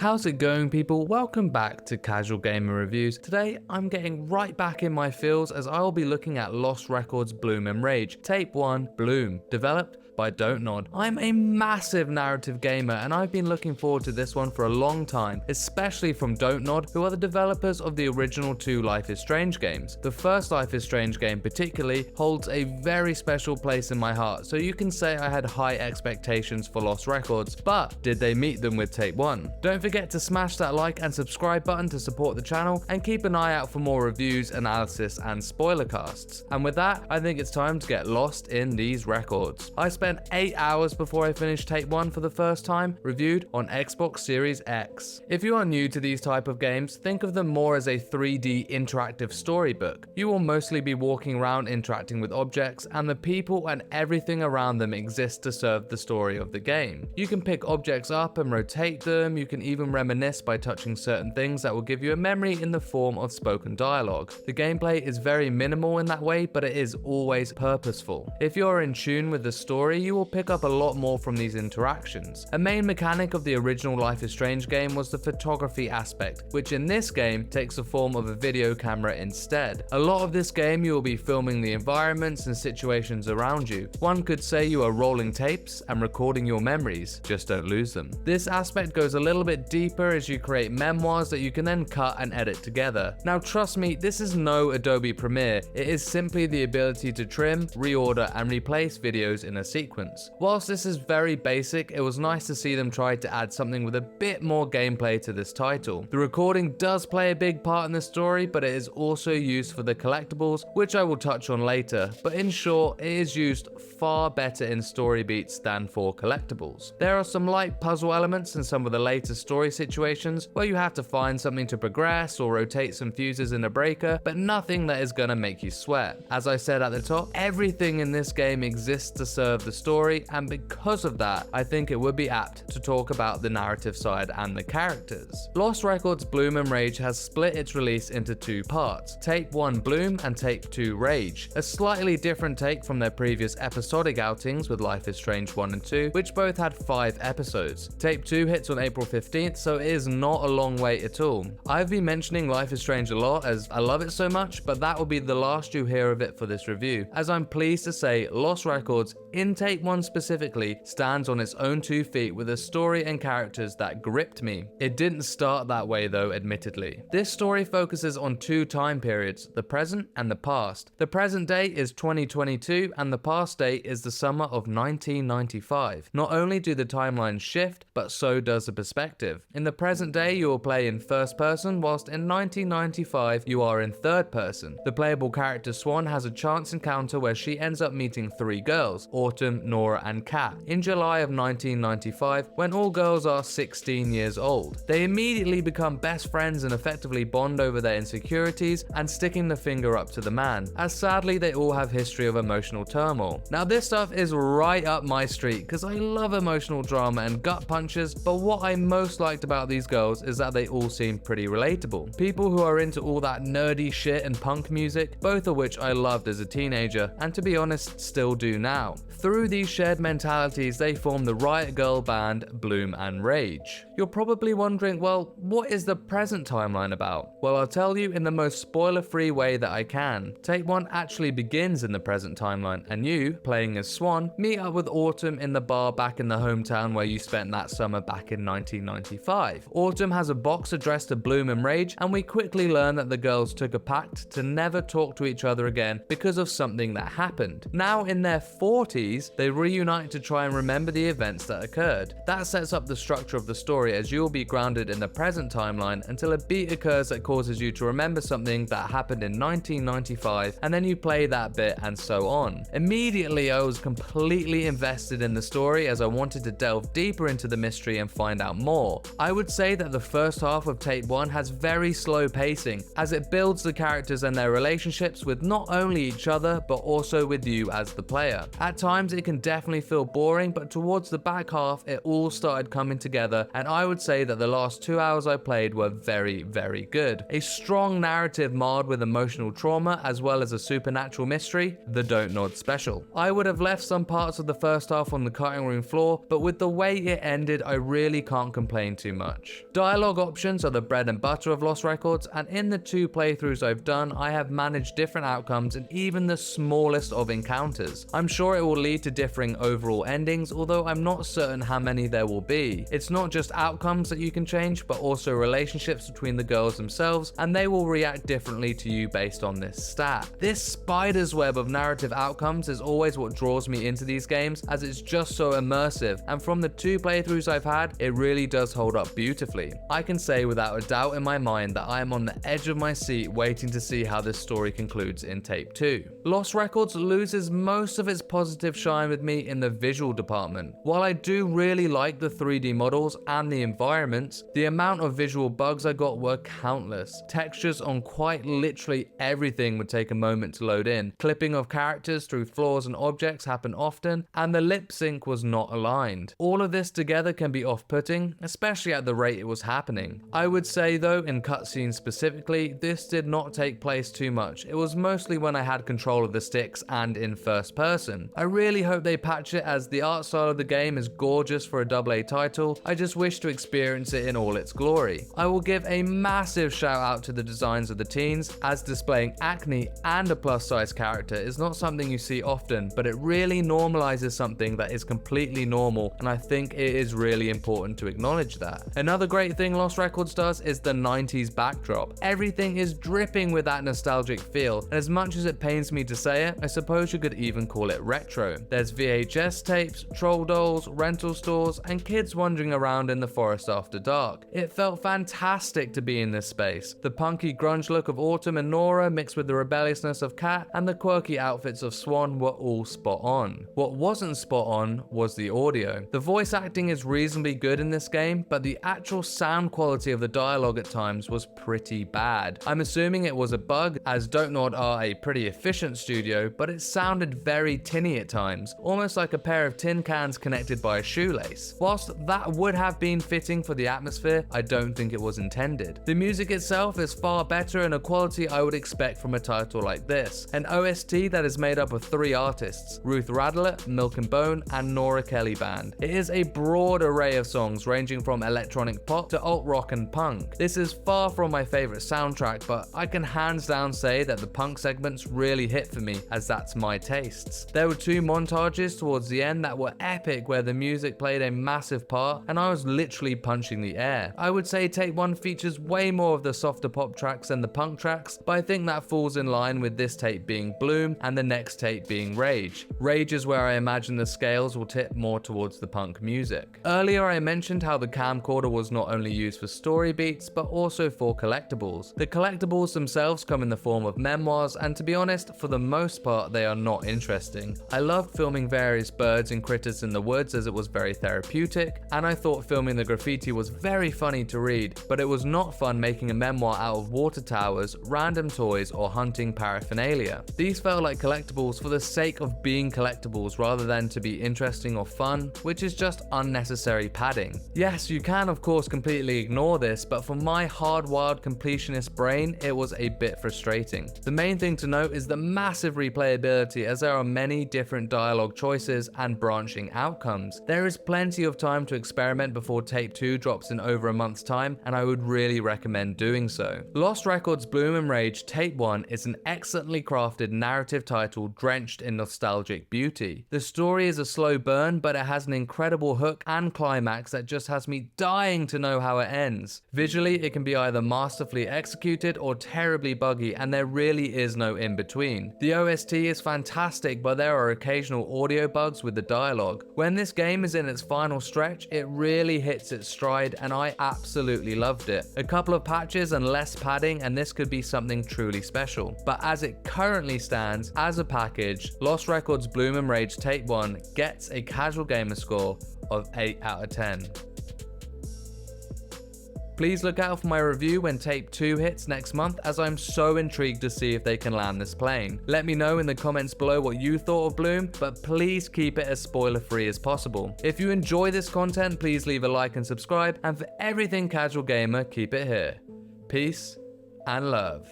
How's it going, people? Welcome back to Casual Gamer Reviews. Today I'm getting right back in my feels as I'll be looking at Lost Records Bloom and Rage, Tape 1 Bloom, developed by DontNod. I'm a massive narrative gamer and I've been looking forward to this one for a long time, especially from DontNod, who are the developers of the original two Life is Strange games. The first Life is Strange game particularly holds a very special place in my heart, so you can say I had high expectations for Lost Records, but did they meet them with Tape 1? Don't forget to smash that like and subscribe button to support the channel, and keep an eye out for more reviews, analysis and spoiler casts. And with that, I think it's time to get lost in these records. I spent 8 hours before I finished Tape 1 for the first time, reviewed on Xbox Series X. If you are new to these type of games, think of them more as a 3D interactive storybook. You will mostly be walking around interacting with objects, and the people and everything around them exist to serve the story of the game. You can pick objects up and rotate them, you can even reminisce by touching certain things that will give you a memory in the form of spoken dialogue. The gameplay is very minimal in that way, but it is always purposeful. If you're in tune with the story, you will pick up a lot more from these interactions. A main mechanic of the original Life is Strange game was the photography aspect, which in this game takes the form of a video camera instead. A lot of this game you will be filming the environments and situations around you. One could say you are rolling tapes and recording your memories, just don't lose them. This aspect goes a little bit deeper as you create memoirs that you can then cut and edit together. Now trust me, this is no Adobe Premiere, it is simply the ability to trim, reorder and replace videos in a sequence. Whilst this is very basic, it was nice to see them try to add something with a bit more gameplay to this title. The recording does play a big part in the story, but it is also used for the collectibles, which I will touch on later, but in short, it is used far better in story beats than for collectibles. There are some light puzzle elements in some of the later story situations where you have to find something to progress or rotate some fuses in a breaker, but nothing that is gonna make you sweat. As I said at the top, everything in this game exists to serve the story, and because of that, I think it would be apt to talk about the narrative side and the characters. Lost Records Bloom and Rage has split its release into two parts, Tape 1 Bloom and Tape 2 Rage, a slightly different take from their previous episodic outings with Life is Strange 1 and 2, which both had 5 episodes. Tape 2 hits on April 15th, so it is not a long wait at all. I've been mentioning Life is Strange a lot as I love it so much, but that will be the last you hear of it for this review, as I'm pleased to say Lost Records, in Tape 1 specifically, stands on its own 2 feet with a story and characters that gripped me. It didn't start that way though, admittedly. This story focuses on 2 time periods, the present and the past. The present day is 2022 and the past day is the summer of 1995. Not only do the timelines shift, but so does the perspective. In the present day, you will play in first person, whilst in 1995, you are in third person. The playable character Swan has a chance encounter where she ends up meeting 3 girls, Autumn, Nora and Kat, in July of 1995 when all girls are 16 years old. They immediately become best friends and effectively bond over their insecurities and sticking the finger up to the man, as sadly they all have history of emotional turmoil. Now this stuff is right up my street because I love emotional drama and gut punches, but what I most liked about these girls is that they all seem pretty relatable. People who are into all that nerdy shit and punk music, both of which I loved as a teenager and to be honest still do now. Through these shared mentalities, they form the Riot Girl band Bloom and Rage. You're probably wondering, well, what is the present timeline about? Well, I'll tell you in the most spoiler-free way that I can. Tape 1 actually begins in the present timeline, and you, playing as Swan, meet up with Autumn in the bar back in the hometown where you spent that summer back in 1995. Autumn has a box addressed to Bloom and Rage, and we quickly learn that the girls took a pact to never talk to each other again because of something that happened. Now in their 40s, they reunite to try and remember the events that occurred. That sets up the structure of the story as you will be grounded in the present timeline until a beat occurs that causes you to remember something that happened in 1995, and then you play that bit and so on. Immediately I was completely invested in the story as I wanted to delve deeper into the mystery and find out more. I would say that the first half of Tape 1 has very slow pacing as it builds the characters and their relationships with not only each other but also with you as the player. At times it can definitely feel boring, but towards the back half it all started coming together and I I would say that the last 2 hours I played were very, very good. A strong narrative marred with emotional trauma as well as a supernatural mystery, the DontNod special. I would have left some parts of the first half on the cutting room floor, but with the way it ended, I really can't complain too much. Dialogue options are the bread and butter of Lost Records, and in the 2 playthroughs I've done, I have managed different outcomes in even the smallest of encounters. I'm sure it will lead to differing overall endings, although I'm not certain how many there will be. It's not just outcomes that you can change, but also relationships between the girls themselves, and they will react differently to you based on this stat. This spider's web of narrative outcomes is always what draws me into these games, as it's just so immersive, and from the 2 playthroughs I've had, it really does hold up beautifully. I can say without a doubt in my mind that I am on the edge of my seat waiting to see how this story concludes in Tape 2. Lost Records loses most of its positive shine with me in the visual department. While I do really like the 3D models and the environments, the amount of visual bugs I got were countless. Textures on quite literally everything would take a moment to load in. Clipping of characters through floors and objects happened often, and the lip sync was not aligned. All of this together can be off-putting, especially at the rate it was happening. I would say though, in cutscenes specifically, this did not take place too much. It was mostly when I had control of the sticks and in first person. I really hope they patch it, as the art style of the game is gorgeous for a AA title. I just wish to experience it in all its glory. I will give a massive shout out to the designs of the teens, as displaying acne and a plus size character is not something you see often, but it really normalizes something that is completely normal, and I think it is really important to acknowledge that. Another great thing Lost Records does is the 90s backdrop. Everything is dripping with that nostalgic feel, and as much as it pains me to say it, I suppose you could even call it retro. There's VHS tapes, troll dolls, rental stores, and kids wandering around in the forest after dark. It felt fantastic to be in this space. The punky grunge look of Autumn and Nora mixed with the rebelliousness of Kat and the quirky outfits of Swan were all spot on. What wasn't spot on was the audio. The voice acting is reasonably good in this game, but the actual sound quality of the dialogue at times was pretty bad. I'm assuming it was a bug, as DontNod are a pretty efficient studio, but it sounded very tinny at times, almost like a pair of tin cans connected by a shoelace. Whilst that would have been fitting for the atmosphere, I don't think it was intended. The music itself is far better and a quality I would expect from a title like this. An OST that is made up of 3 artists, Ruth Radler, Milk and Bone, and Nora Kelly Band. It is a broad array of songs ranging from electronic pop to alt rock and punk. This is far from my favorite soundtrack, but I can hands down say that the punk segments really hit for me, as that's my tastes. There were 2 montages towards the end that were epic, where the music played a massive part and I was literally punching the air. I would say Tape 1 features way more of the softer pop tracks than the punk tracks, but I think that falls in line with this tape being Bloom and the next tape being Rage. Rage is where I imagine the scales will tip more towards the punk music. Earlier I mentioned how the camcorder was not only used for story beats but also for collectibles. The collectibles themselves come in the form of memoirs, and to be honest, for the most part they are not interesting. I loved filming various birds and critters in the woods as it was very therapeutic, and I thought filming the graffiti was very funny to read, but it was not fun making a memoir out of water towers, random toys, or hunting paraphernalia. These felt like collectibles for the sake of being collectibles rather than to be interesting or fun, which is just unnecessary padding. Yes, you can of course completely ignore this, but for my hardwired completionist brain, it was a bit frustrating. The main thing to note is the massive replayability, as there are many different dialogue choices and branching outcomes. There is plenty of time to experiment before Tape 2 drops in over a month's time, and I would really recommend doing so. Lost Records Bloom and Rage Tape 1 is an excellently crafted narrative title drenched in nostalgic beauty. The story is a slow burn, but it has an incredible hook and climax that just has me dying to know how it ends. Visually, it can be either masterfully executed or terribly buggy, and there really is no in between. The OST is fantastic, but there are occasional audio bugs with the dialogue. When this game is in its final stretch, it really hits its stride, and I absolutely loved it. A couple of patches and less padding, and this could be something truly special. But as it currently stands, as a package, Lost Records Bloom and Rage Tape 1 gets a casual gamer score of 8 out of 10. Please look out for my review when Tape 2 hits next month, as I'm so intrigued to see if they can land this plane. Let me know in the comments below what you thought of Bloom, but please keep it as spoiler free as possible. If you enjoy this content, please leave a like and subscribe, and for everything casual gamer, keep it here. Peace and love.